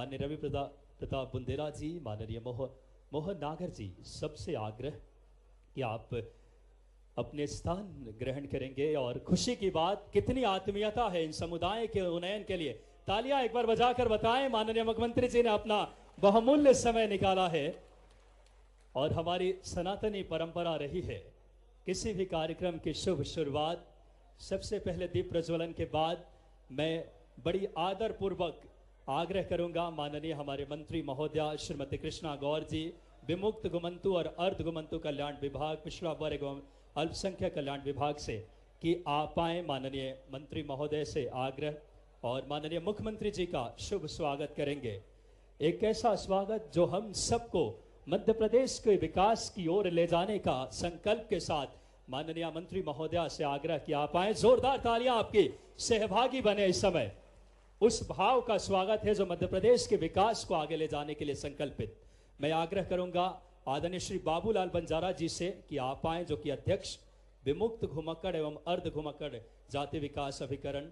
माननीय रवि प्रताप बुंदेला जी, माननीय मोहन नागर जी, सबसे आग्रह कि आप अपने स्थान ग्रहण करेंगे। और खुशी की बात, कितनी आत्मीयता है इन समुदाय के उन्नयन के लिए। तालियां एक बार बजाकर बताएं, माननीय मुख्यमंत्री जी ने अपना बहुमूल्य समय निकाला है। और हमारी सनातनी परंपरा रही है किसी भी कार्यक्रम की शुभ शुरुआत सबसे पहले दीप प्रज्वलन के बाद मैं बड़ी आदर पूर्वक आग्रह करूंगा माननीय हमारे मंत्री महोदया श्रीमती कृष्णा गौर जी, विमुक्त गुमंतु और अर्ध गुमंतु कल्याण विभाग, पिछड़ा वर्ग एवं अल्पसंख्यक कल्याण विभाग से कि आप आए। माननीय मंत्री महोदय से आग्रह और माननीय मुख्यमंत्री जी का शुभ स्वागत करेंगे। एक ऐसा स्वागत जो हम सबको मध्य प्रदेश के विकास की ओर ले जाने का संकल्प के साथ माननीय मंत्री महोदया से आग्रह कि आप आए। जोरदार तालियां आपकी सहभागी बने इस समय। उस भाव का स्वागत है जो मध्य प्रदेश के विकास को आगे ले जाने के लिए संकल्पित। मैं आग्रह करूंगा आदरणीय श्री बाबूलाल बंजारा जी से कि आप आए, जो कि अध्यक्ष विमुक्त घुमक्कड़ एवं अर्ध घुमक्कड़ जाति विकास अभिकरण।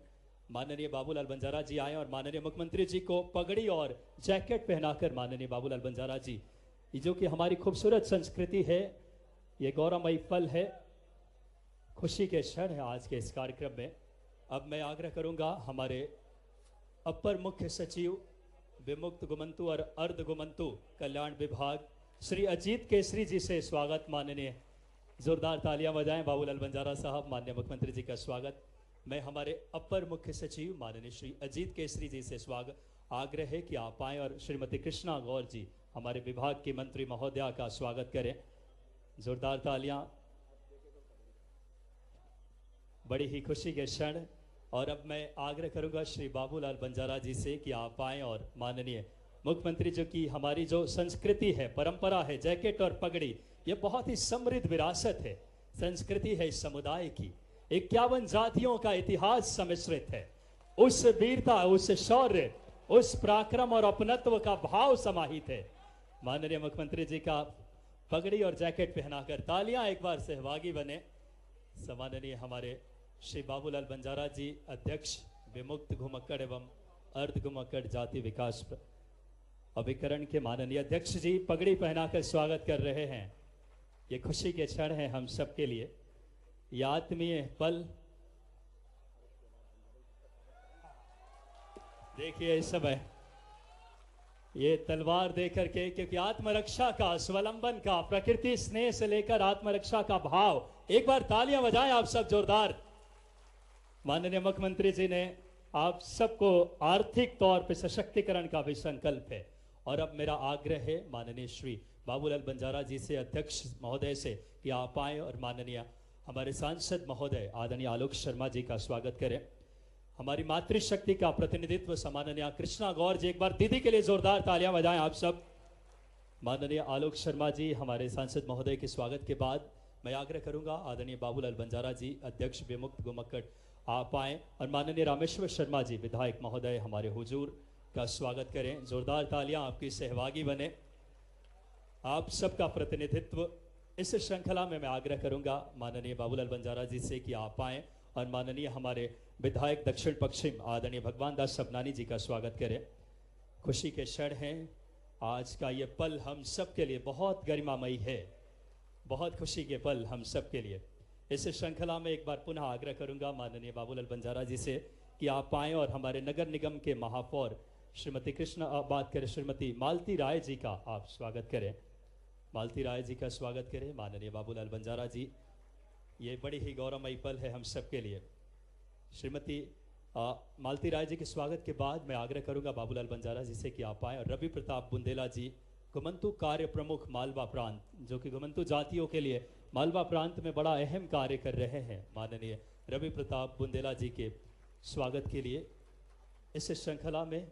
माननीय बाबूलाल बंजारा जी आए और माननीय मुख्यमंत्री जी को पगड़ी और जैकेट पहनाकर माननीय बाबूलाल बंजारा जी, जो कि हमारी खूबसूरत संस्कृति है, ये गौरवमयी पल है, खुशी के क्षण है आज के इस कार्यक्रम में। अब मैं आग्रह करूंगा हमारे अपर मुख्य सचिव विमुक्त गुमंतु और अर्ध गुमंतु कल्याण विभाग श्री अजीत केसरी जी से स्वागत। माननीय जोरदार तालियां बजाएं बाबूलाल बंजारा साहब, माननीय मुख्यमंत्री जी का स्वागत। मैं हमारे अपर मुख्य सचिव माननीय श्री अजीत केसरी जी से स्वागत आग्रह है कि आप आएं और श्रीमती कृष्णा गौर जी हमारे विभाग की मंत्री महोदया का स्वागत करें। जोरदार तालियां, बड़ी ही खुशी के क्षण। और अब मैं आग्रह करूंगा श्री बाबूलाल बंजारा जी से कि आप आएं और माननीय मुख्यमंत्री जी की हमारी जो संस्कृति है, परंपरा है, जैकेट और पगड़ी, ये बहुत ही समृद्ध विरासत है, संस्कृति है इस समुदाय की। 51 जातियों का इतिहास सम्मिश्रित है। उस वीरता, उस शौर्य, उस पराक्रम और अपनत्व का भाव समाहित है। माननीय मुख्यमंत्री जी का पगड़ी और जैकेट पहनाकर तालियां एक बार सहभागी बने। सम्माननीय हमारे श्री बाबूलाल बंजारा जी, अध्यक्ष विमुक्त घुमक्कड़ एवं अर्ध घुमक्कड़ जाति विकास अभिकरण के माननीय अध्यक्ष जी पगड़ी पहनाकर स्वागत कर रहे हैं। ये खुशी के क्षण हैं हम सबके लिए, ये आत्मीय पल। देखिए इस समय ये तलवार दे करके, क्योंकि आत्मरक्षा का, स्वावलंबन का, प्रकृति स्नेह से लेकर आत्मरक्षा का भाव, एक बार तालियां बजाएं आप सब जोरदार। माननीय मुख्यमंत्री जी ने आप सबको आर्थिक तौर पर सशक्तिकरण का भी संकल्प है। और अब मेरा आग्रह है माननीय श्री बाबूलाल बंजारा जी से, अध्यक्ष महोदय से, कि आप आए और माननीय हमारे सांसद महोदय आदरणीय आलोक शर्मा जी का स्वागत करें। हमारी मातृशक्ति का प्रतिनिधित्व सम्माननीय कृष्णा गौर जी, एक बार दीदी के लिए जोरदार तालियां बजाएं आप सब। माननीय आलोक शर्मा जी हमारे सांसद महोदय के स्वागत के बाद मैं आग्रह करूंगा आदरणीय बाबूलाल बंजारा जी, अध्यक्ष विमुक्त घुमक्कड़, आप आए और माननीय रामेश्वर शर्मा जी विधायक महोदय हमारे हुजूर का स्वागत करें। जोरदार तालियां आपकी सहभागी बने। आप सबका प्रतिनिधित्व इस श्रृंखला में मैं आग्रह करूंगा माननीय बाबूलाल बंजारा जी से कि आप आए और माननीय हमारे विधायक दक्षिण पश्चिम आदरणीय भगवान दास सबनानी जी का स्वागत करें। खुशी के क्षण हैं, आज का ये पल हम सब के लिए बहुत गरिमामयी है, बहुत खुशी के पल हम सब के लिए। इस श्रृंखला में एक बार पुनः आग्रह करूंगा माननीय बाबूलाल बंजारा जी से कि आप आएं और हमारे नगर निगम के महापौर श्रीमती कृष्णा बात करें, श्रीमती मालती राय जी का आप स्वागत करें। मालती राय जी का स्वागत करें माननीय बाबूलाल बंजारा जी। ये बड़ी ही गौरवमयी पल है हम सब के लिए। श्रीमती मालती राय जी के स्वागत के बाद मैं आग्रह करूंगा बाबूलाल बंजारा जी से कि आप आएं और रवि प्रताप बुंदेला जी, घुमंतु कार्य प्रमुख मालवा प्रांत, जो कि घुमंतु जातियों के लिए मालवा प्रांत में बड़ा अहम कार्य कर रहे हैं, माननीय रवि प्रताप बुंदेला जी के स्वागत के लिए इस श्रृंखला में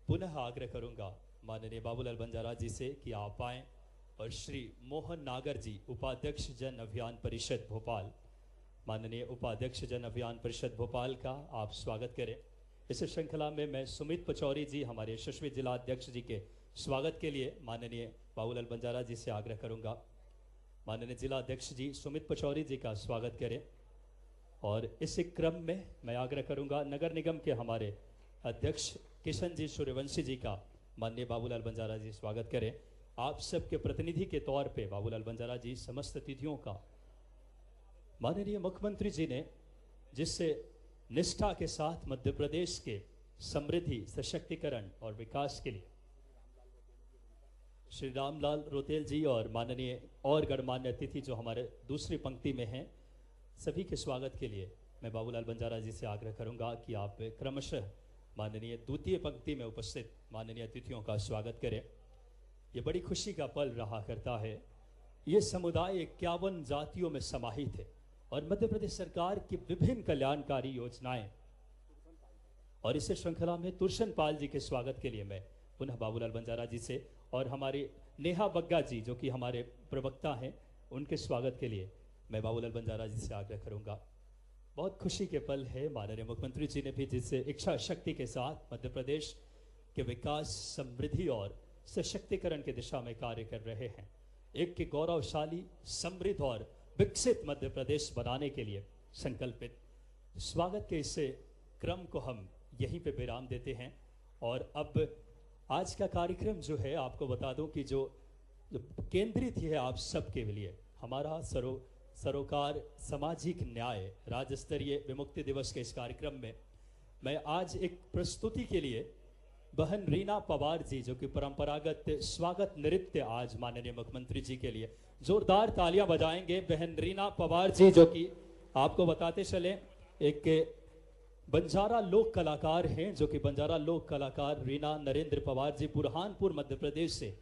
पुनः आग्रह करूंगा माननीय बाबूलाल बंजारा जी से कि आप आएं और श्री मोहन नागर जी, उपाध्यक्ष जन अभियान परिषद भोपाल, माननीय उपाध्यक्ष जन अभियान परिषद भोपाल का आप स्वागत करें। इस श्रृंखला में मैं सुमित पचौरी जी, हमारे यशस्वी जिला अध्यक्ष जी के स्वागत के लिए माननीय बाबूलाल बंजारा जी से आग्रह करूंगा। माननीय जिला अध्यक्ष जी सुमित पचौरी जी का स्वागत करें। और इसी क्रम में मैं आग्रह करूंगा नगर निगम के हमारे अध्यक्ष किशन जी सूर्यवंशी जी का माननीय बाबूलाल बंजारा जी स्वागत करें। आप सबके प्रतिनिधि के तौर पे बाबूलाल बंजारा जी समस्त अतिथियों का माननीय मुख्यमंत्री जी ने जिससे निष्ठा के साथ मध्य प्रदेश के समृद्धि, सशक्तिकरण और विकास के लिए श्री रामलाल रोतेल जी और माननीय और गणमान्य अतिथि जो हमारे दूसरी पंक्ति में हैं, सभी के स्वागत के लिए मैं बाबूलाल बंजारा जी से आग्रह करूंगा कि आप क्रमशः माननीय द्वितीय पंक्ति में उपस्थित माननीय अतिथियों का स्वागत करें। ये बड़ी खुशी का पल रहा करता है। ये समुदाय 51 जातियों में समाहित है और मध्य प्रदेश सरकार की विभिन्न कल्याणकारी योजनाएं और इस श्रृंखला में तुर्शन पाल जी के स्वागत के लिए मैं पुनः बाबूलाल बंजारा जी से और हमारे नेहा बग्गा जी जो कि हमारे प्रवक्ता हैं, उनके स्वागत के लिए मैं बाबूलाल बंजारा जी से आग्रह करूंगा। बहुत खुशी के पल है। माननीय मुख्यमंत्री जी ने भी जिस इच्छा शक्ति के साथ मध्य प्रदेश के विकास, समृद्धि और सशक्तिकरण की दिशा में कार्य कर रहे हैं, एक के गौरवशाली, समृद्ध और विकसित मध्य प्रदेश बनाने के लिए संकल्पित। स्वागत के इस क्रम को हम यहीं पे विराम देते हैं और अब आज का कार्यक्रम जो है आपको बता दूं कि जो केंद्रित है आप सबके लिए हमारा सरोकार सामाजिक न्याय राज्य स्तरीय विमुक्ति दिवस के इस कार्यक्रम में मैं आज एक प्रस्तुति के लिए बहन रीना पवार जी जो कि परंपरागत स्वागत नृत्य आज माननीय मुख्यमंत्री जी के लिए जोरदार तालियां बजाएंगे। बहन रीना पवार जी जो कि आपको बताते चले एक बंजारा लोक कलाकार हैं, जो कि बंजारा लोक कलाकार रीना नरेंद्र पवार जी बुरहानपुर मध्य प्रदेश से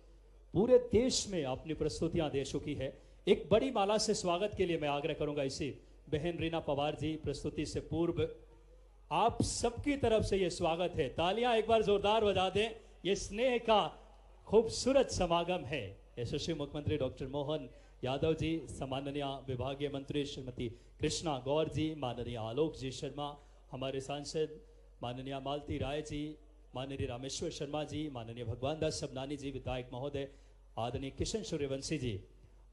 पूरे देश में अपनी प्रस्तुतियां दे चुकी है। एक बड़ी माला से स्वागत के लिए मैं आग्रह करूंगा इसी बहन रीना पवार जी प्रस्तुति से पूर्व आप सबकी तरफ से ये स्वागत है। तालियां एक बार जोरदार बजा दें। ये स्नेह का खूबसूरत समागम है। यशस्वी मुख्यमंत्री डॉक्टर मोहन यादव जी, सम्माननीय विभागीय मंत्री श्रीमती कृष्णा गौर जी, माननीय आलोक जी शर्मा, हमारे सांसद माननीय मालती राय जी, माननीय रामेश्वर शर्मा जी, माननीय भगवान दास सबनानी जी विधायक महोदय, आदरणीय किशन सूर्यवंशी जी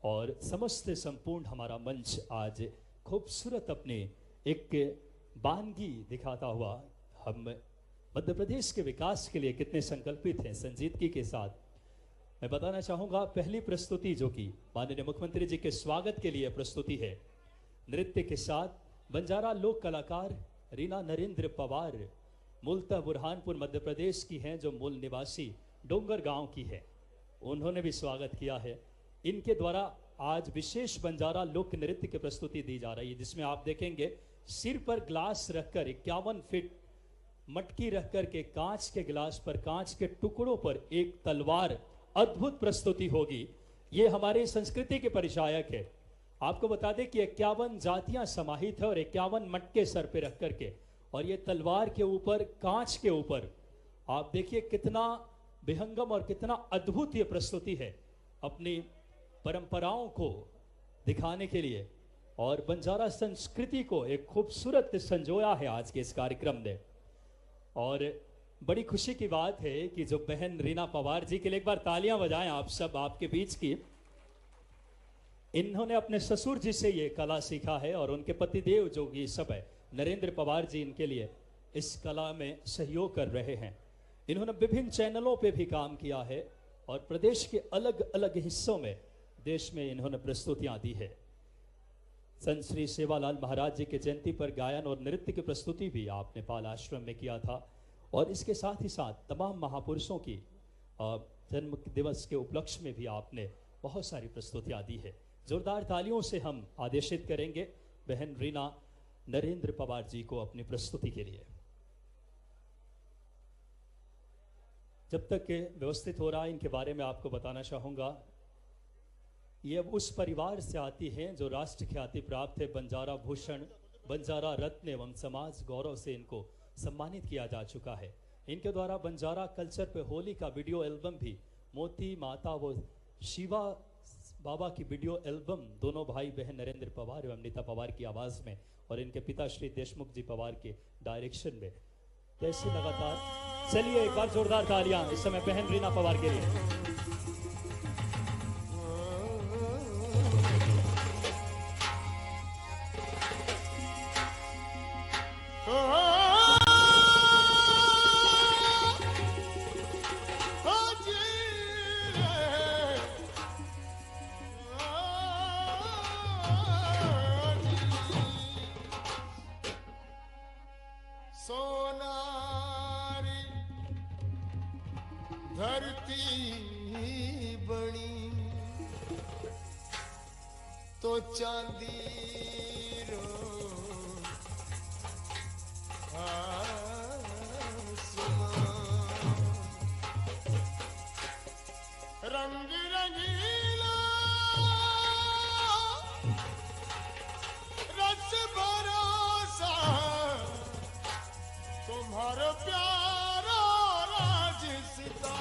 और समस्त संपूर्ण हमारा मंच आज खूबसूरत अपने एक बानगी दिखाता हुआ हम मध्य प्रदेश के विकास के लिए कितने संकल्पित हैं संजीदगी के साथ। मैं बताना चाहूंगा पहली प्रस्तुति जो कि माननीय मुख्यमंत्री जी के स्वागत के लिए प्रस्तुति है नृत्य के साथ बंजारा लोक कलाकार रीना नरेंद्र पवार मूलतः बुरहानपुर मध्य प्रदेश की हैं, जो मूल निवासी डोंगर गांव की है। उन्होंने भी स्वागत किया है। इनके द्वारा आज विशेष बंजारा लोक नृत्य की प्रस्तुति दी जा रही है, जिसमें आप देखेंगे सिर पर ग्लास रखकर 51 फीट मटकी रखकर के कांच के गिलास पर कांच के टुकड़ों पर एक तलवार, अद्भुत प्रस्तुति होगी। ये हमारी संस्कृति के परिचायक है। आपको बता दें कि 51 जातियां समाहित है और 51 मटके सर पे रख करके और ये तलवार के ऊपर, कांच के ऊपर आप देखिए कितना विहंगम और कितना अद्भुत ये प्रस्तुति है अपनी परंपराओं को दिखाने के लिए और बंजारा संस्कृति को एक खूबसूरत संजोया है आज के इस कार्यक्रम ने। और बड़ी खुशी की बात है कि जो बहन रीना पवार जी के लिए एक बार तालियां बजाएं आप सब आपके बीच की। इन्होंने अपने ससुर जी से ये कला सीखा है और उनके पतिदेव जो ये सब है नरेंद्र पवार जी इनके लिए इस कला में सहयोग कर रहे हैं। इन्होंने विभिन्न चैनलों पे भी काम किया है और प्रदेश के अलग अलग हिस्सों में देश में इन्होंने प्रस्तुतियां दी है। संत श्री सेवालाल महाराज जी के जयंती पर गायन और नृत्य की प्रस्तुति भी आपने पाल आश्रम में किया था और इसके साथ ही साथ तमाम महापुरुषों की जन्म दिवस के उपलक्ष्य में भी आपने बहुत सारी प्रस्तुतियां दी है। जोरदार तालियों से हम आदेशित करेंगे बहन रीना नरेंद्र पवार जी को अपनी प्रस्तुति के लिए। जब तक व्यवस्थित हो रहा है इनके बारे में आपको बताना चाहूंगा। ये अब उस परिवार से आती हैं जो राष्ट्र ख्याति प्राप्त है। बंजारा भूषण, बंजारा रत्न एवं समाज गौरव से इनको सम्मानित किया जा चुका है। इनके द्वारा बंजारा कल्चर पे होली का वीडियो एल्बम भी मोती माता व शिवा बाबा की वीडियो एल्बम दोनों भाई बहन नरेंद्र पवार एवं नीता पवार की आवाज में और इनके पिता श्री देशमुख जी पवार के डायरेक्शन में कैसे लगातार। चलिए एक बार जोरदार तालियां इस समय बहन रीना पवार के लिए। Oh धरती बनी तो चांदी रो रंग रंगीला रस भरोसा तुम्हारा प्यारा राजसिता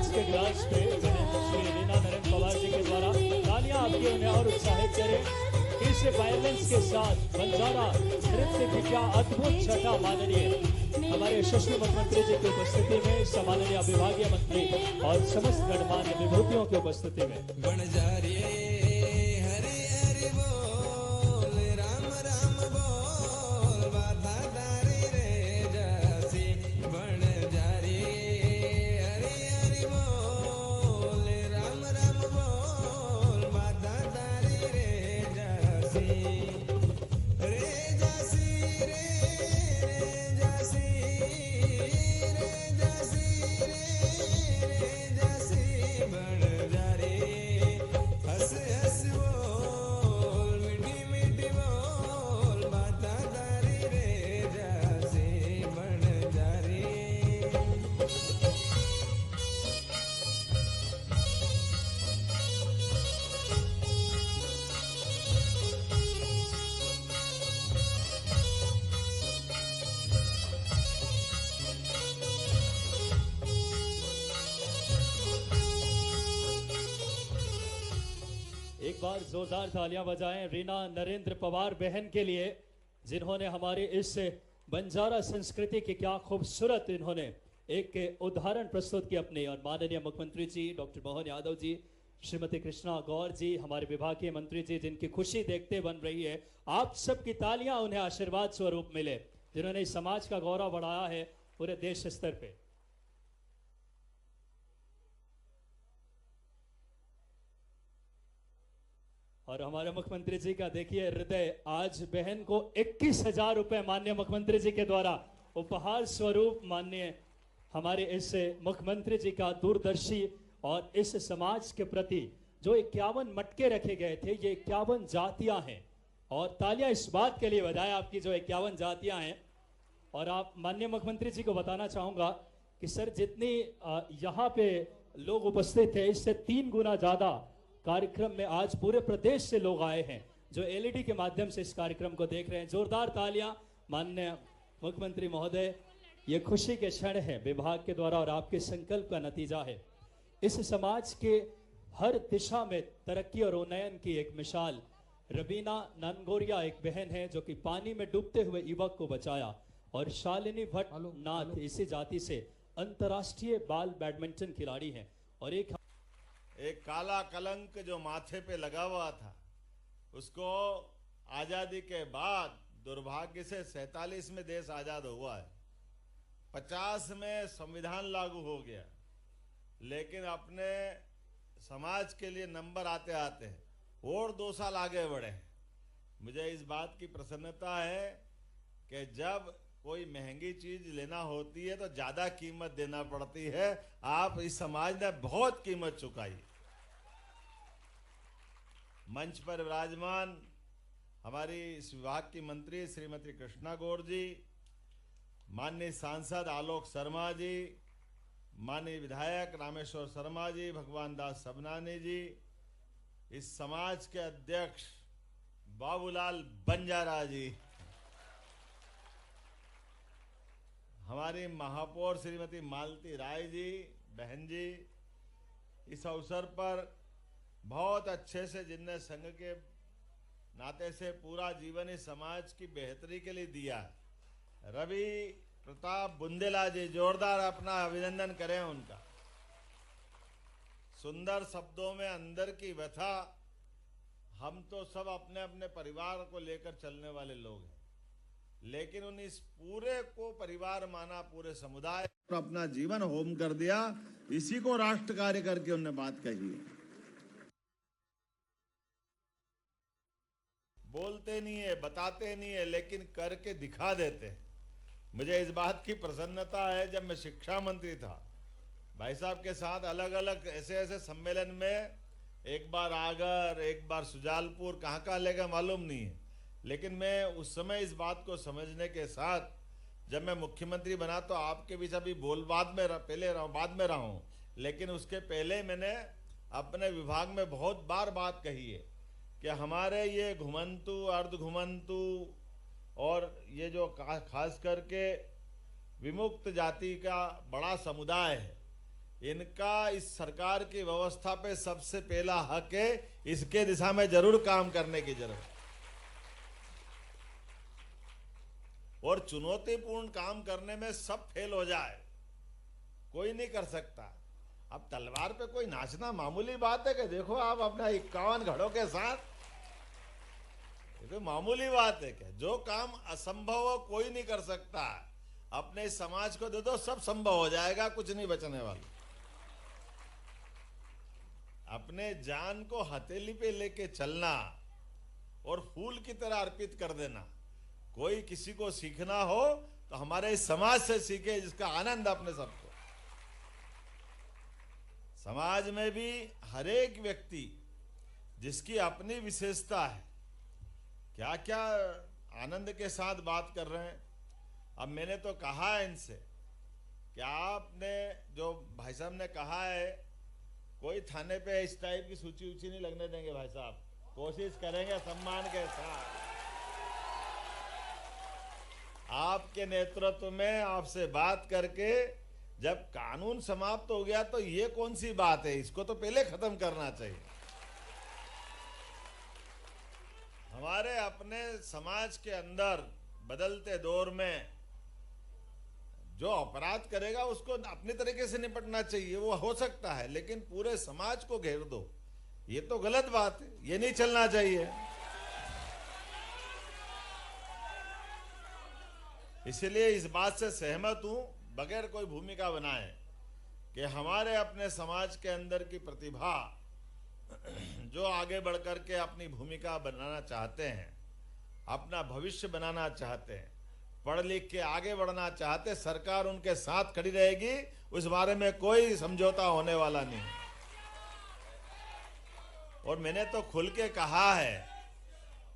गिलास पे श्री रीना नरेंद्र पवार जी के द्वारा तालियां आपके उन्हें और उत्साहित करें। इस वायलेंस के साथ बंजारा नृत्य की क्या अद्भुत छटा माननीय हमारे यशस्वी मुख्यमंत्री जी की उपस्थिति में, सम्माननीय विभागीय मंत्री और समस्त गणमान्य विभूतियों की उपस्थिति में एक बार जोरदार तालियां बजाएं रीना नरेंद्र पवार बहन के लिए, जिन्होंने हमारे इस बंजारा संस्कृति की क्या खूबसूरत इन्होंने एक उदाहरण प्रस्तुत की अपने। और माननीय मुख्यमंत्री जी डॉक्टर मोहन यादव जी, श्रीमती कृष्णा गौर जी, हमारे विभागीय मंत्री जी, जिनकी खुशी देखते बन रही है। आप सबकी तालियां उन्हें आशीर्वाद स्वरूप मिले, जिन्होंने इस समाज का गौरव बढ़ाया है पूरे देश स्तर पे। और हमारे मुख्यमंत्री जी का देखिए हृदय, आज बहन को 21,000 रुपए माननीय मुख्यमंत्री जी के द्वारा उपहार स्वरूप माननीय हमारे इस मुख्यमंत्री जी का दूरदर्शी और इस समाज के प्रति जो 51 मटके रखे गए थे, ये 51 जातियां हैं। और तालियां इस बात के लिए बजाएं आपकी जो 51 जातियां हैं। और आप माननीय मुख्यमंत्री जी को बताना चाहूंगा कि सर जितनी यहाँ पे लोग उपस्थित थे, इससे 3 गुना ज्यादा कार्यक्रम में आज पूरे प्रदेश से लोग आए हैं जो एलईडी के माध्यम से इस कार्यक्रम को देख रहे हैं। जोरदार तालियां माननीय मुख्यमंत्री महोदय, ये खुशी के क्षण है विभाग के द्वारा और आपके संकल्प का नतीजा है। इस समाज के हर दिशा में तरक्की और उन्नयन की एक मिसाल रबीना ननगोरिया एक बहन है जो कि पानी में डूबते हुए युवक को बचाया। और शालिनी भट्ट नाथ इसी जाति से अंतर्राष्ट्रीय बाल बैडमिंटन खिलाड़ी हैं। और एक काला कलंक जो माथे पे लगा हुआ था, उसको आजादी के बाद दुर्भाग्य से 47 में देश आजाद हुआ है, 50 में संविधान लागू हो गया, लेकिन अपने समाज के लिए नंबर आते आते और 2 साल आगे बढ़े। मुझे इस बात की प्रसन्नता है कि जब कोई महंगी चीज लेना होती है तो ज्यादा कीमत देना पड़ती है। आप इस समाज ने बहुत कीमत चुकाई। मंच पर विराजमान हमारी इस विभाग की मंत्री श्रीमती कृष्णा गौड़ जी, माननीय सांसद आलोक शर्मा जी, माननीय विधायक रामेश्वर शर्मा जी, भगवान दास सबनानी जी, इस समाज के अध्यक्ष बाबूलाल बंजारा जी, हमारी महापौर श्रीमती मालती राय जी, बहन जी, इस अवसर पर बहुत अच्छे से जिनने संघ के नाते से पूरा जीवन इस समाज की बेहतरी के लिए दिया है, रवि प्रताप बुंदेला जी, जोरदार अपना अभिनंदन करें उनका। सुंदर शब्दों में अंदर की व्यथा, हम तो सब अपने अपने परिवार को लेकर चलने वाले लोग हैं, लेकिन उन इस पूरे को परिवार माना, पूरे समुदाय और अपना जीवन होम कर दिया। इसी को राष्ट्र कार्य करके उन्होंने बात कही है। बोलते नहीं है, बताते नहीं है, लेकिन करके दिखा देते हैं। मुझे इस बात की प्रसन्नता है, जब मैं शिक्षा मंत्री था, भाई साहब के साथ अलग अलग ऐसे ऐसे सम्मेलन में, एक बार आगर, एक बार सुजालपुर, कहाँ लेगा मालूम नहीं है, लेकिन मैं उस समय इस बात को समझने के साथ, जब मैं मुख्यमंत्री बना तो आपके बीच अभी बोल बाद में रहा हूँ, लेकिन उसके पहले मैंने अपने विभाग में बहुत बार बात कही है कि हमारे ये घुमंतु, अर्ध घुमंतु और ये जो खास करके विमुक्त जाति का बड़ा समुदाय है, इनका इस सरकार की व्यवस्था पे सबसे पहला हक है। इसके दिशा में जरूर काम करने की जरूरत है और चुनौतीपूर्ण काम करने में सब फेल हो जाए, कोई नहीं कर सकता। अब तलवार पे कोई नाचना मामूली बात है कि देखो आप अपना 51 घड़ों के साथ, ये तो मामूली बात है कि जो काम असंभव हो कोई नहीं कर सकता। अपने इस समाज को दे दो, सब संभव हो जाएगा, कुछ नहीं बचने वाला। अपने जान को हथेली पे लेके चलना और फूल की तरह अर्पित कर देना। कोई किसी को सीखना हो तो हमारे इस समाज से सीखे, जिसका आनंद अपने सबको। समाज में भी हर एक व्यक्ति जिसकी अपनी विशेषता है, क्या क्या आनंद के साथ बात कर रहे हैं। अब मैंने तो कहा है इनसे कि आपने जो भाई साहब ने कहा है, कोई थाने पे इस टाइप की सूची ऊंची नहीं लगने देंगे भाई साहब, कोशिश करेंगे सम्मान के साथ। आपके नेतृत्व में आपसे बात करके जब कानून समाप्त हो गया तो ये कौन सी बात है, इसको तो पहले खत्म करना चाहिए। हमारे अपने समाज के अंदर बदलते दौर में जो अपराध करेगा उसको अपने तरीके से निपटना चाहिए, वो हो सकता है, लेकिन पूरे समाज को घेर दो, ये तो गलत बात है, ये नहीं चलना चाहिए। इसलिए इस बात से सहमत हूं, बगैर कोई भूमिका बनाए, कि हमारे अपने समाज के अंदर की प्रतिभा जो आगे बढ़कर के अपनी भूमिका बनाना चाहते हैं, अपना भविष्य बनाना चाहते हैं, पढ़ लिख के आगे बढ़ना चाहते, सरकार उनके साथ खड़ी रहेगी, उस बारे में कोई समझौता होने वाला नहीं। और मैंने तो खुल के कहा है,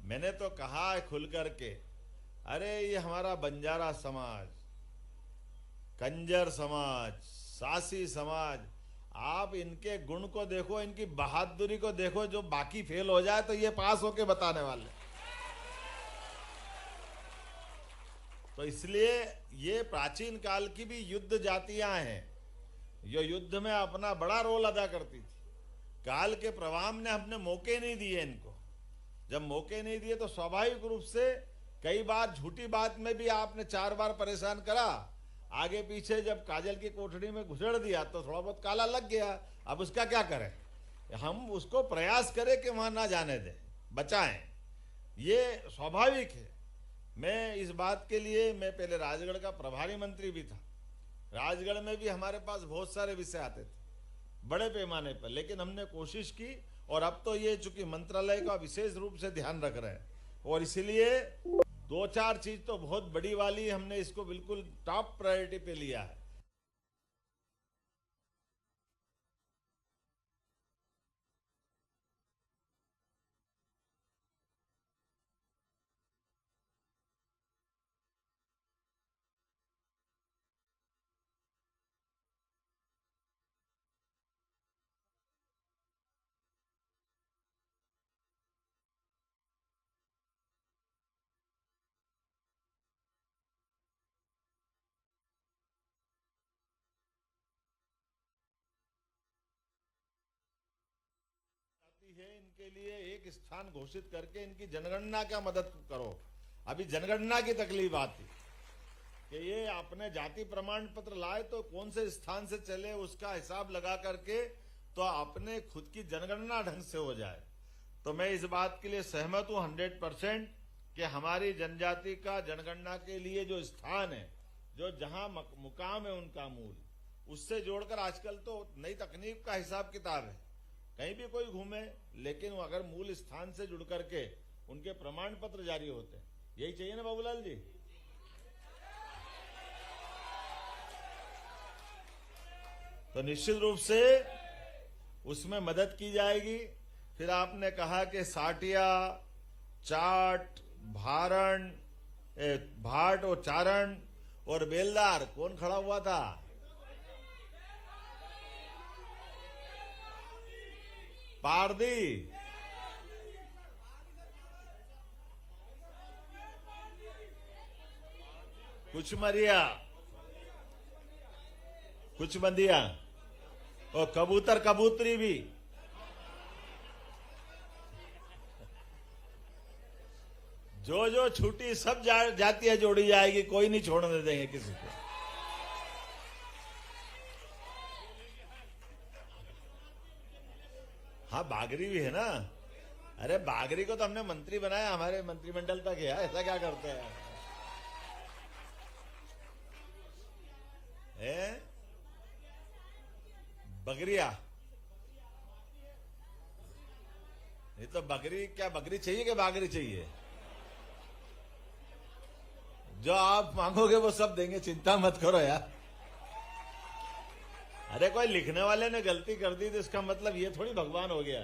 मैंने तो कहा है खुल करके, अरे ये हमारा बंजारा समाज, कंजर समाज, सासी समाज, आप इनके गुण को देखो, इनकी बहादुरी को देखो, जो बाकी फेल हो जाए तो ये पास होके बताने वाले। तो इसलिए ये प्राचीन काल की भी युद्ध जातियां हैं, जो युद्ध में अपना बड़ा रोल अदा करती थी। काल के प्रवाह ने अपने मौके नहीं दिए इनको, जब मौके नहीं दिए तो स्वाभाविक रूप से कई बार झूठी बात में भी आपने 4 बार परेशान करा, आगे पीछे जब काजल की कोठरी में घुसेड़ दिया तो थोड़ा बहुत काला लग गया। अब उसका क्या करें, हम उसको प्रयास करें कि वहां ना जाने दें, बचाएं, ये स्वाभाविक है। मैं इस बात के लिए, मैं पहले राजगढ़ का प्रभारी मंत्री भी था, राजगढ़ में भी हमारे पास बहुत सारे विषय आते थे बड़े पैमाने पर, लेकिन हमने कोशिश की, और अब तो ये चूंकि मंत्रालय का विशेष रूप से ध्यान रख रहे हैं, और इसलिए 2-4 चीज तो बहुत बड़ी वाली हमने इसको बिल्कुल टॉप प्रायोरिटी पे लिया है। है इनके लिए एक स्थान घोषित करके इनकी जनगणना क्या मदद करो। अभी जनगणना की तकलीफ आती कि ये अपने जाति प्रमाण पत्र लाए तो कौन से स्थान से चले उसका हिसाब लगा करके तो अपने खुद की जनगणना ढंग से हो जाए। तो मैं इस बात के लिए सहमत हूं 100% कि हमारी जनजाति का जनगणना के लिए जो स्थान है, जो जहां मुकाम है उनका मूल, उससे जोड़कर आजकल तो नई तकनीक का हिसाब किताब है, कहीं भी कोई घूमे, लेकिन वो अगर मूल स्थान से जुड़ करके उनके प्रमाण पत्र जारी होते हैं। यही चाहिए ना बाबूलाल जी? तो निश्चित रूप से उसमें मदद की जाएगी। फिर आपने कहा कि साटिया, चाट, भाट और चारण और बेलदार, कौन खड़ा हुआ था? पारदी, कुछ मरिया, कुछ बंदिया और कबूतर कबूतरी भी। जो छुट्टी सब जातियां जोड़ी जाएगी, कोई नहीं छोड़ने देंगे किसी को। हाँ, बागरी भी है ना। अरे बागरी को तो हमने मंत्री बनाया, हमारे मंत्रिमंडल तक है। ऐसा क्या करते हैं? बगरिया, ये तो बकरी, क्या बकरी चाहिए कि बागरी चाहिए? जो आप मांगोगे वो सब देंगे, चिंता मत करो यार। अरे कोई लिखने वाले ने गलती कर दी तो इसका मतलब ये थोड़ी भगवान हो गया,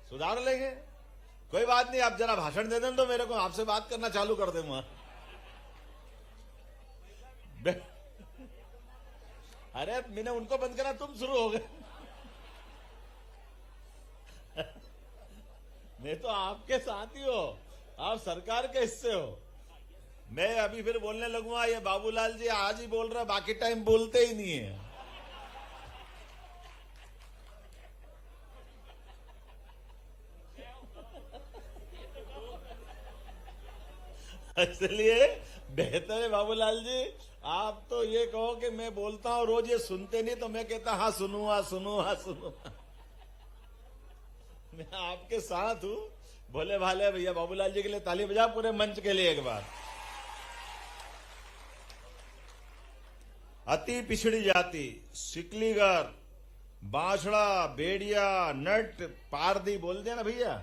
सुधार लेंगे, कोई बात नहीं। आप जरा भाषण दे दें तो मेरे को आपसे बात करना चालू कर दे वहां। अरे मैंने उनको बंद करा, तुम शुरू हो गए। मैं तो आपके साथ ही हो, आप सरकार के हिस्से हो। मैं अभी फिर बोलने लगूंगा, ये बाबूलाल जी आज ही बोल रहा, बाकी टाइम बोलते ही नहीं है। इसलिए बेहतर है बाबूलाल जी, आप तो ये कहो कि मैं बोलता हूं रोज, ये सुनते नहीं, तो मैं कहता हाँ सुनूंगा सुनूंगा सुनूंगा। मैं आपके साथ हूं। भोले भाले भैया बाबूलाल जी के लिए ताली बजा, पूरे मंच के लिए एक बार। अति पिछड़ी जाति, सिकलीगर, बांसड़ा, बेड़िया, नट, पारदी बोल देना भैया,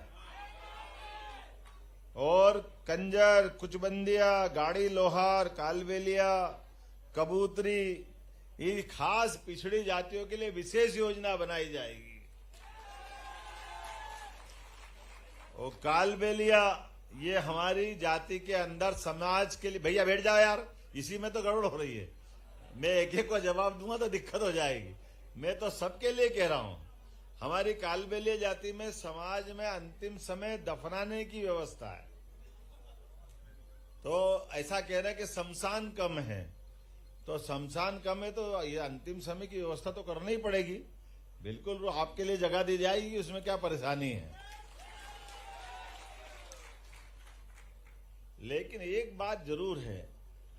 और कंजर, कुचबंदिया, गाड़ी लोहार, कालबेलिया, कबूतरी, ये खास पिछड़ी जातियों के लिए विशेष योजना बनाई जाएगी। और कालबेलिया, ये हमारी जाति के अंदर समाज के लिए, भैया बैठ जाओ यार, इसी में तो गड़बड़ हो रही है। मैं एक एक को जवाब दूंगा तो दिक्कत हो जाएगी। मैं तो सबके लिए कह रहा हूं, हमारी कालबेलिया जाति में समाज में अंतिम समय दफनाने की व्यवस्था है। तो ऐसा कह रहे हैं कि शमशान कम है, तो शमशान कम है तो ये अंतिम समय की व्यवस्था तो करनी ही पड़ेगी। बिल्कुल आपके लिए जगह दी जाएगी, उसमें क्या परेशानी है। लेकिन एक बात जरूर है,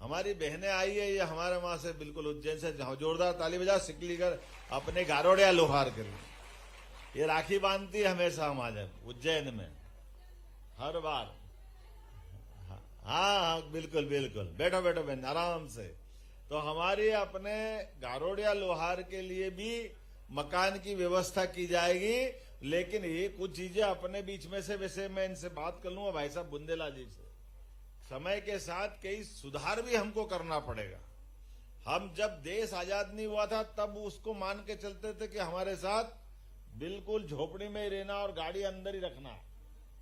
हमारी बहनें आई है, ये हमारे वहां से बिल्कुल उज्जैन से, जोरदार ताली बजा, सिकलीगर अपने गारोड़िया लोहार के लिए। ये राखी बांधती है हमेशा हमारे उज्जैन में, हर बार। हाँ बिल्कुल बिल्कुल, बैठो बैठो बहन आराम से। तो हमारी अपने गारोड़िया लोहार के लिए भी मकान की व्यवस्था की जाएगी, लेकिन ये कुछ चीजें अपने बीच में से, वैसे मैं इनसे बात कर लूंगा भाई साहब बुंदेला जी से, समय के साथ कई सुधार भी हमको करना पड़ेगा। हम जब देश आजाद नहीं हुआ था तब उसको मान के चलते थे कि हमारे साथ बिल्कुल झोपड़ी में ही रहना और गाड़ी अंदर ही रखना।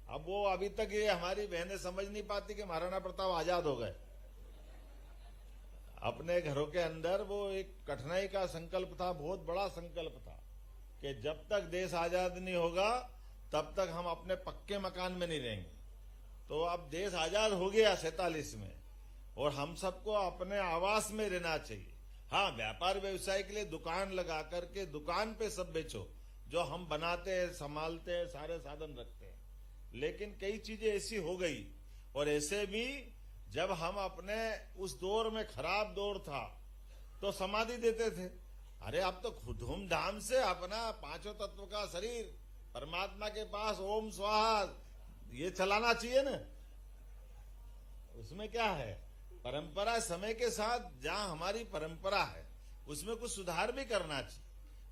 अब वो अभी तक ये हमारी बहनें समझ नहीं पाती कि महाराणा प्रताप आजाद हो गए। अपने घरों के अंदर वो एक कठिनाई का संकल्प था, बहुत बड़ा संकल्प था कि जब तक देश आजाद नहीं होगा तब तक हम अपने पक्के मकान में नहीं रहेंगे। तो अब देश आजाद हो गया 47 में और हम सबको अपने आवास में रहना चाहिए। हाँ, व्यापार व्यवसाय के लिए दुकान लगा करके दुकान पे सब बेचो, जो हम बनाते हैं, संभालते हैं, सारे साधन रखते हैं। लेकिन कई चीजें ऐसी हो गई, और ऐसे भी जब हम अपने उस दौर में, खराब दौर था, तो समाधि देते थे। अरे अब तो धूमधाम से अपना पांचों तत्व का शरीर परमात्मा के पास ओम स्वाहा ये चलाना चाहिए ना। उसमें क्या है, परंपरा समय के साथ जहां हमारी परंपरा है उसमें कुछ सुधार भी करना चाहिए।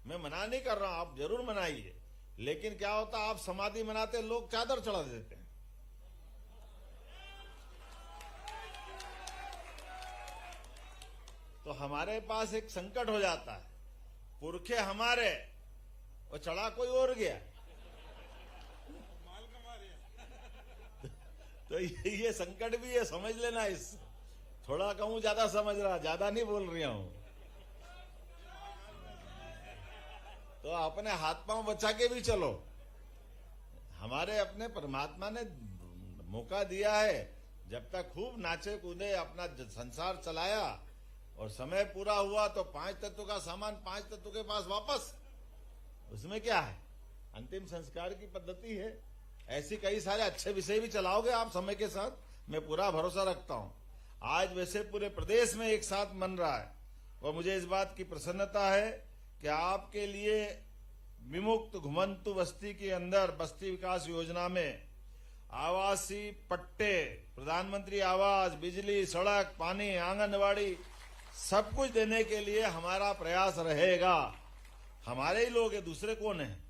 मैं मना नहीं कर रहा हूं, आप जरूर मनाइए, लेकिन क्या होता, आप समाधि मनाते लोग चादर चढ़ा देते हैं। तो हमारे पास एक संकट हो जाता है, पुरखे हमारे और चढ़ा कोई और गया। तो ये संकट भी है, समझ लेना। इस थोड़ा कहूं ज्यादा समझ रहा, ज्यादा नहीं बोल रहा हूं। तो अपने हाथ पांव बचा के भी चलो। हमारे अपने परमात्मा ने मौका दिया है, जब तक खूब नाचे कूदे, अपना संसार चलाया, और समय पूरा हुआ तो 5 तत्व का सामान 5 तत्व के पास वापस। उसमें क्या है, अंतिम संस्कार की पद्धति है। ऐसी कई सारे अच्छे विषय भी चलाओगे आप समय के साथ, मैं पूरा भरोसा रखता हूं। आज वैसे पूरे प्रदेश में एक साथ मन रहा है, और मुझे इस बात की प्रसन्नता है कि आपके लिए विमुक्त घुमंतु बस्ती के अंदर बस्ती विकास योजना में आवासीय पट्टे, प्रधानमंत्री आवास, बिजली, सड़क, पानी, आंगनवाड़ी सब कुछ देने के लिए हमारा प्रयास रहेगा। हमारे ही लोग हैं, दूसरे कौन है।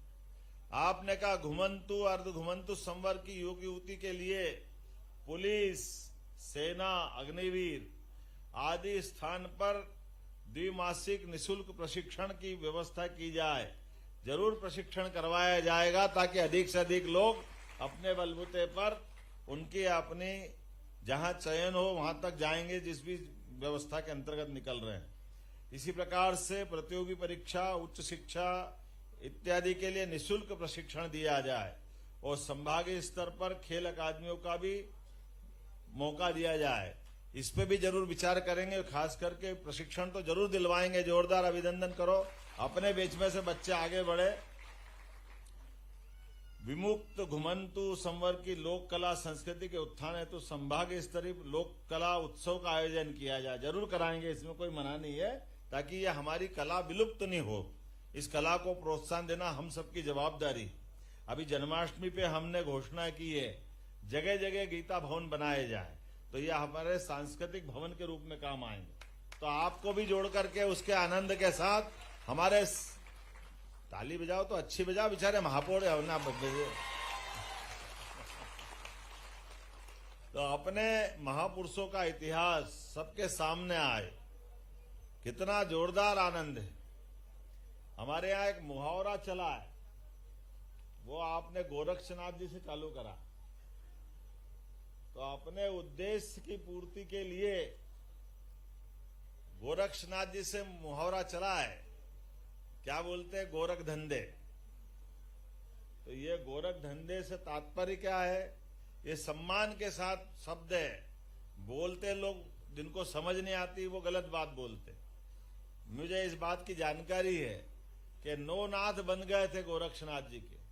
आपने कहा घुमंतु अर्ध घुमंतु संवर्ग की युवक युवती के लिए पुलिस, सेना, अग्निवीर आदि स्थान पर द्विमासिक निशुल्क प्रशिक्षण की व्यवस्था की जाए। जरूर प्रशिक्षण करवाया जाएगा ताकि अधिक से अधिक लोग अपने बलबूते पर उनकी अपनी जहां चयन हो वहां तक जाएंगे, जिस भी व्यवस्था के अंतर्गत निकल रहे हैं। इसी प्रकार से प्रतियोगी परीक्षा, उच्च शिक्षा इत्यादि के लिए निशुल्क प्रशिक्षण दिया जाए, और संभागीय स्तर पर खेल अकादमियों का भी मौका दिया जाए। इस पे भी जरूर विचार करेंगे, खास करके प्रशिक्षण तो जरूर दिलवाएंगे। जोरदार अभिनंदन करो, अपने बीच में से बच्चे आगे बढ़े। विमुक्त घुमंतु संवर्ग की लोक कला संस्कृति के उत्थान हेतु संभागीय स्तरीय लोक कला उत्सव का आयोजन किया जाए। जरूर कराएंगे, इसमें कोई मना नहीं है, ताकि यह हमारी कला विलुप्त नहीं हो। इस कला को प्रोत्साहन देना हम सबकी जवाबदारी। अभी जन्माष्टमी पे हमने घोषणा की है जगह जगह गीता भवन बनाए जाए, तो यह हमारे सांस्कृतिक भवन के रूप में काम आएंगे। तो आपको भी जोड़ करके उसके आनंद के साथ हमारे ताली बजाओ तो अच्छी बजाओ, बेचारे महापौर है ना बजे। तो अपने महापुरुषों का इतिहास सबके सामने आए, कितना जोरदार आनंद है। हमारे यहाँ एक मुहावरा चला है, वो आपने गोरक्षनाथ जी से चालू करा। तो अपने उद्देश्य की पूर्ति के लिए गोरक्षनाथ जी से मुहावरा चला है, क्या बोलते हैं, गोरख धंधे। तो ये गोरख धंधे से तात्पर्य क्या है, ये सम्मान के साथ शब्द है। बोलते लोग जिनको समझ नहीं आती वो गलत बात बोलते। मुझे इस बात की जानकारी है कि 9 नाथ बन गए थे गोरक्षनाथ जी के।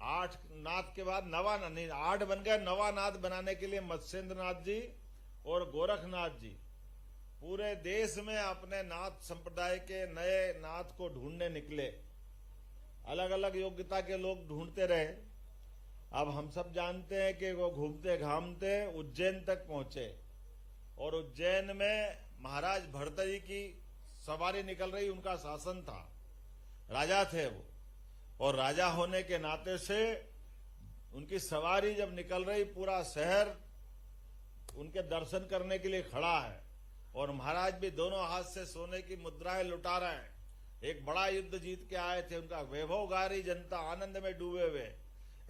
8 नाथ के बाद 8 बन गए। 9वां नाथ बनाने के लिए मत्स्येंद्र नाथ जी और गोरखनाथ जी पूरे देश में अपने नाथ संप्रदाय के नए नाथ को ढूंढने निकले। अलग अलग योग्यता के लोग ढूंढते रहे। अब हम सब जानते हैं कि वो घूमते घामते उज्जैन तक पहुंचे, और उज्जैन में महाराज भरतरी की सवारी निकल रही, उनका शासन था, राजा थे वो। और राजा होने के नाते से उनकी सवारी जब निकल रही, पूरा शहर उनके दर्शन करने के लिए खड़ा है और महाराज भी दोनों हाथ से सोने की मुद्राएं लुटा रहे हैं। एक बड़ा युद्ध जीत के आए थे, उनका वैभव गा रही जनता आनंद में डूबे हुए।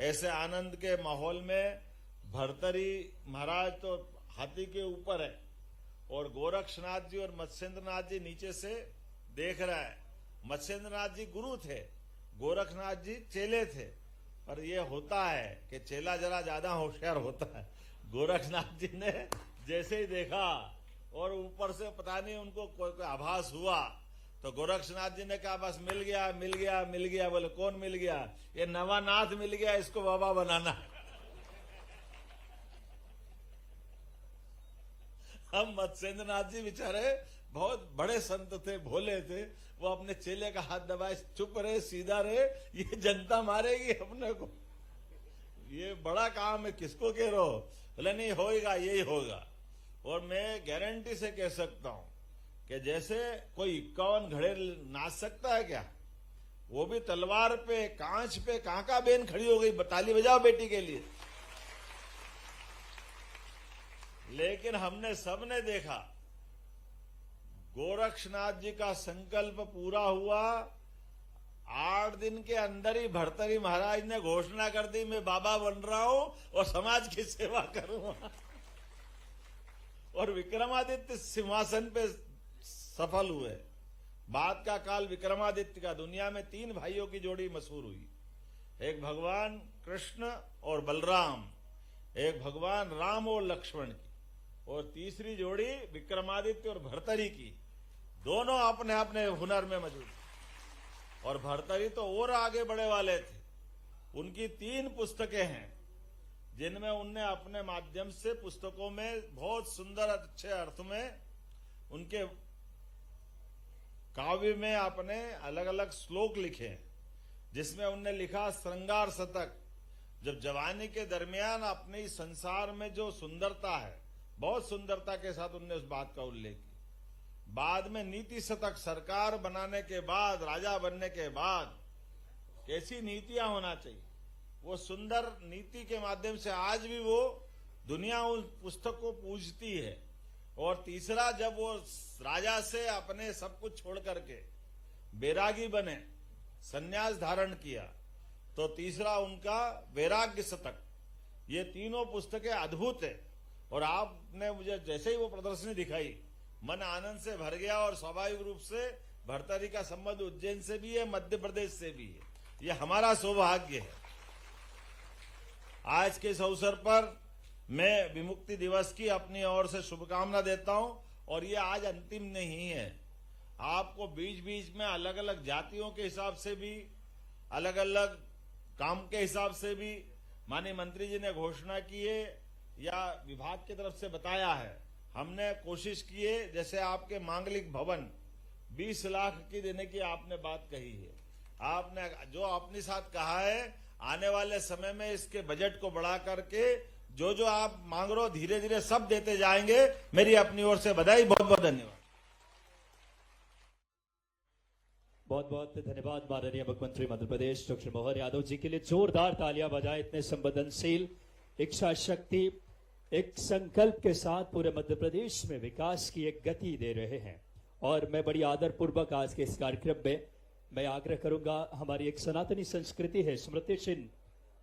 ऐसे आनंद के माहौल में भर्तरी महाराज तो हाथी के ऊपर है और गोरक्षनाथ जी और मत्स्येंद्रनाथ जी नीचे से देख रहा है। मत्स्येंद्रनाथ जी गुरु थे, गोरखनाथ जी चेले थे, पर यह होता है कि चेला जरा ज्यादा होशियार होता है। गोरखनाथ जी ने जैसे ही देखा और ऊपर से पता नहीं उनको कोई आभास हुआ, तो गोरक्षनाथ जी ने कहा बस मिल गया मिल गया मिल गया। बोले कौन मिल गया? ये नवानाथ मिल गया, इसको बाबा बनाना है। हम मत्स्येंद्रनाथ जी बेचारे बहुत बड़े संत थे, भोले थे, वो अपने चेले का हाथ दबाए, चुप रहे, सीधा रहे, ये जनता मारेगी अपने को, ये बड़ा काम है, किसको कह रहे हो? बोले नहीं होगा, यही होगा। और मैं गारंटी से कह सकता हूं कि जैसे कोई 51 घड़े नाच सकता है क्या, वो भी तलवार पे, कांच पे कांका बेन खड़ी हो गई, ताली बजाओ बेटी के लिए। लेकिन हमने सबने देखा गोरक्षनाथ जी का संकल्प पूरा हुआ। 8 दिन के अंदर ही भर्तरी महाराज ने घोषणा कर दी मैं बाबा बन रहा हूं और समाज की सेवा करूंगा। और विक्रमादित्य सिंहासन पे सफल हुए। बाद का काल विक्रमादित्य का, दुनिया में 3 भाइयों की जोड़ी मशहूर हुई, एक भगवान कृष्ण और बलराम, एक भगवान राम और लक्ष्मण की, और तीसरी जोड़ी विक्रमादित्य और भर्तरी की। दोनों अपने अपने हुनर में मौजूद, और भर्तरी तो और आगे बढ़े वाले थे। उनकी 3 पुस्तकें हैं जिनमें उनने अपने माध्यम से पुस्तकों में बहुत सुंदर अच्छे अर्थ में उनके काव्य में अपने अलग अलग श्लोक लिखे हैं, जिसमें उनने लिखा श्रृंगार शतक। जब जवानी के दरमियान अपने संसार में जो सुंदरता है, बहुत सुंदरता के साथ उनने उस बात का उल्लेख किया। बाद में नीति शतक, सरकार बनाने के बाद, राजा बनने के बाद कैसी नीतियां होना चाहिए, वो सुंदर नीति के माध्यम से आज भी वो दुनिया उस पुस्तक को पूजती है। और तीसरा, जब वो राजा से अपने सब कुछ छोड़ करके बैरागी बने, संन्यास धारण किया, तो तीसरा उनका वैराग्य शतक। ये तीनों पुस्तकें अद्भुत है। और आपने मुझे जैसे ही वो प्रदर्शनी दिखाई, मन आनंद से भर गया। और स्वाभाविक रूप से भर्तरी का संबंध उज्जैन से भी है, मध्य प्रदेश से भी है। ये हमारा सौभाग्य है। आज के इस अवसर पर मैं विमुक्ति दिवस की अपनी ओर से शुभकामना देता हूं। और ये आज अंतिम नहीं है, आपको बीच बीच में अलग अलग जातियों के हिसाब से भी, अलग अलग काम के हिसाब से भी माननीय मंत्री जी ने घोषणा की है या विभाग की तरफ से बताया है। हमने कोशिश की है, जैसे आपके मांगलिक भवन 20 लाख की देने की आपने बात कही है, आपने जो अपने साथ कहा है, आने वाले समय में इसके बजट को बढ़ा करके जो जो आप मांग रहे हो धीरे धीरे सब देते जाएंगे। मेरी अपनी ओर से बधाई, बहुत बहुत धन्यवाद। बहुत बहुत धन्यवाद माननीय मुख्यमंत्री मध्य प्रदेश डॉक्टर मोहन यादव जी के लिए जोरदार तालियां बजाएं। इतने संवेदनशील, इच्छा शक्ति, एक संकल्प के साथ पूरे मध्य प्रदेश में विकास की एक गति दे रहे हैं। और मैं बड़ी आदर पूर्वक आज के इस कार्यक्रम में मैं आग्रह करूंगा, हमारी एक सनातनी संस्कृति है स्मृति चिन्ह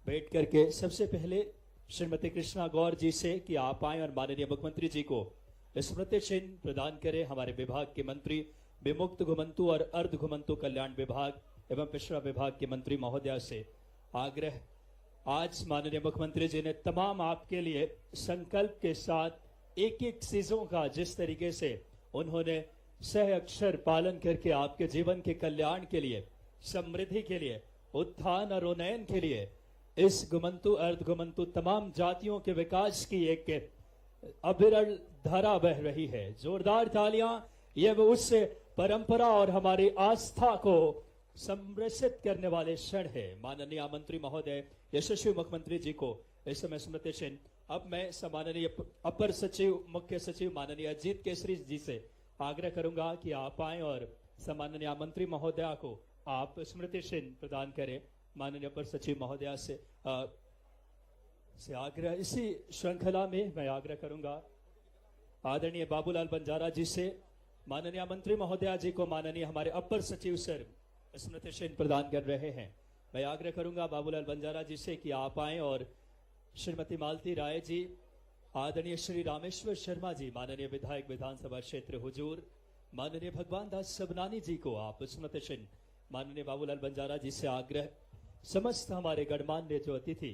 बैठ करके सबसे पहले श्रीमती कृष्णा गौर जी से कि आप आए और माननीय मुख्यमंत्री जी को स्मृति चिन्ह प्रदान करें। हमारे विभाग के मंत्री, विमुक्त घुमंतु और अर्ध घुमंतु कल्याण विभाग एवं पिछड़ा विभाग के मंत्री महोदया से आग्रह, आज माननीय मुख्यमंत्री जी ने तमाम आपके लिए संकल्प के साथ एक एक चीजों का जिस तरीके से उन्होंने सह अक्षर पालन करके आपके जीवन के कल्याण के लिए, समृद्धि के लिए, उत्थान और उन्नयन के लिए, इस घुमंतु अर्ध घुमंतु तमाम जातियों के विकास की एक अविरल धारा बह रही है। जोरदार तालियां, ये वो उस परंपरा और हमारी आस्था को संरक्षित करने वाले क्षण है। माननीय मंत्री महोदय, यशस्वी मुख्यमंत्री जी को इस समय स्मृति चिन्ह। अब मैं सम्माननीय अपर सचिव, मुख्य सचिव माननीय अजीत केसरी जी से आग्रह करूंगा कि आप आए और सम्माननीय मंत्री महोदया को आप स्मृति चिन्ह प्रदान करें। माननीय अपर सचिव महोदया से आग्रह, इसी श्रृंखला में मैं आग्रह करूंगा आदरणीय बाबूलाल बंजारा जी से, माननीय मंत्री महोदया जी को माननीय हमारे अपर सचिव सर स्मृति चिन्ह प्रदान कर रहे हैं। मैं आग्रह करूंगा बाबूलाल बंजारा जी से कि आप आएं और श्रीमती मालती राय जी, आदरणीय श्री रामेश्वर शर्मा जी, माननीय विधायक विधानसभा क्षेत्र हुजूर, माननीय भगवान दास सबनानी जी को आप स्मृति चिन्ह, माननीय बाबूलाल बंजारा जी से आग्रह, समस्त हमारे गणमान्य जो अतिथि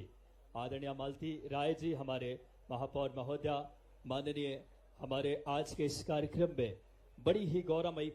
आदरणीय मालती राय जी, हमारे महापौर महोदया, माननीय हमारे आज के इस कार्यक्रम में बड़ी ही गौरवमयी